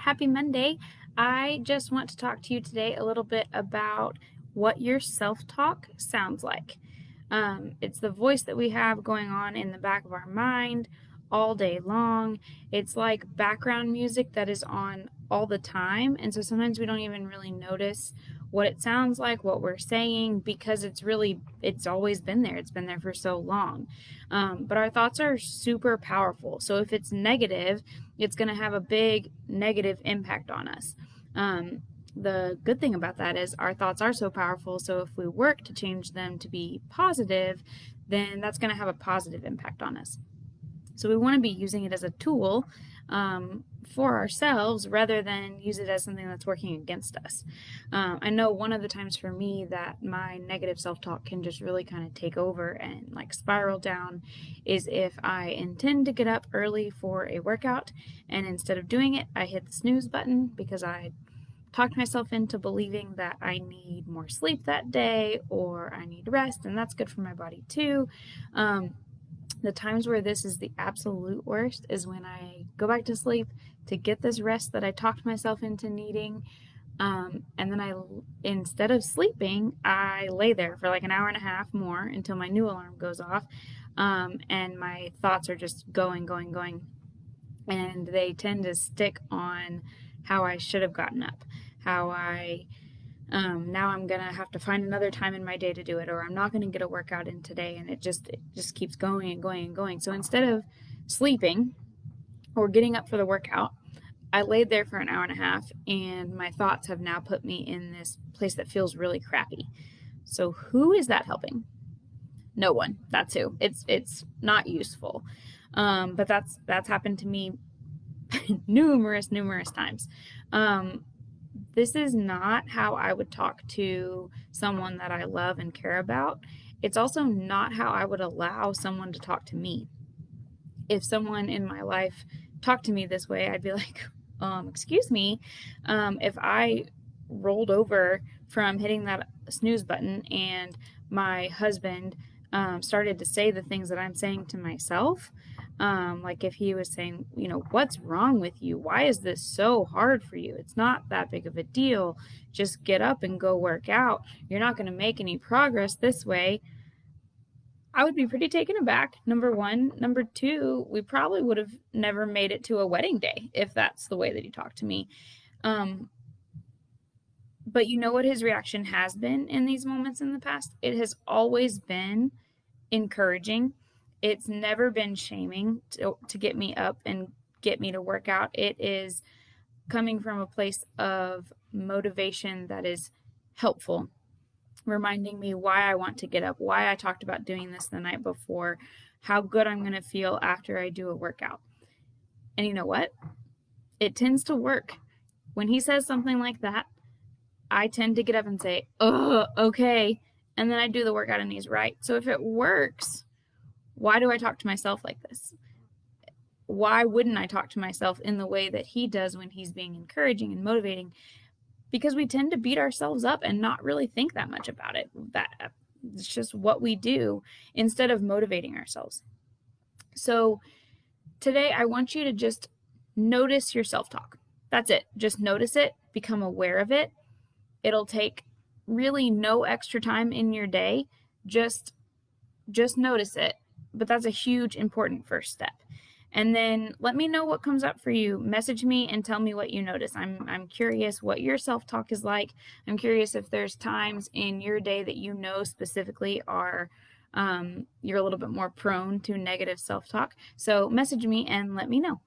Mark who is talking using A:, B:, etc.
A: Happy Monday. I just want to talk to you today a little bit about what your self talk sounds like. It's the voice that we have going on in the back of our mind all day long. It's like background music that is on all the time. And so sometimes we don't even really notice what it sounds like, what we're saying, because it's always been there. It's been there for so long. But our thoughts are super powerful. So if it's negative, it's going to have a big negative impact on us. The good thing about that is our thoughts are so powerful. So if we work to change them to be positive, then that's going to have a positive impact on us. So we want to be using it as a tool for ourselves rather than use it as something that's working against us. I know one of the times for me that my negative self-talk can just really kind of take over and like spiral down is if I intend to get up early for a workout, and instead of doing it, I hit the snooze button because I talked myself into believing that I need more sleep that day or I need rest, and that's good for my body too. The times where this is the absolute worst is when I go back to sleep to get this rest that I talked myself into needing. And then instead of sleeping, I lay there for like an hour and a half more until my new alarm goes off. And my thoughts are just going. And they tend to stick on how I should have gotten up, how now I'm gonna have to find another time in my day to do it, or I'm not gonna get a workout in today, and it just keeps going. So instead of sleeping or getting up for the workout, I laid there for an hour and a half, and my thoughts have now put me in this place that feels really crappy. So who is that helping? No one. That's who. It's not useful. But that's happened to me numerous times. This is not how I would talk to someone that I love and care about. It's also not how I would allow someone to talk to me. If someone in my life talked to me this way, I'd be like, excuse me. If I rolled over from hitting that snooze button and my husband started to say the things that I'm saying to myself, like if he was saying, what's wrong with you? Why is this so hard for you? It's not that big of a deal. Just get up and go work out. You're not going to make any progress this way. I would be pretty taken aback, number one. Number two, we probably would have never made it to a wedding day if that's the way that he talked to me. But you know what his reaction has been in these moments in the past? It has always been encouraging. It's never been shaming to get me up and get me to work out. It is coming from a place of motivation that is helpful, reminding me why I want to get up, why I talked about doing this the night before, how good I'm going to feel after I do a workout. And you know what? It tends to work. When he says something like that, I tend to get up and say, oh, okay. And then I do the workout and he's right. So if it works, why do I talk to myself like this? Why wouldn't I talk to myself in the way that he does when he's being encouraging and motivating? Because we tend to beat ourselves up and not really think that much about it. It's just what we do instead of motivating ourselves. So today I want you to just notice your self-talk. That's it. Just notice it, become aware of it. It'll take really no extra time in your day. Just notice it. But that's a huge, important first step. And then let me know what comes up for you. Message me and tell me what you notice. I'm curious what your self-talk is like. I'm curious if there's times in your day that you know specifically are you're a little bit more prone to negative self-talk. So message me and let me know.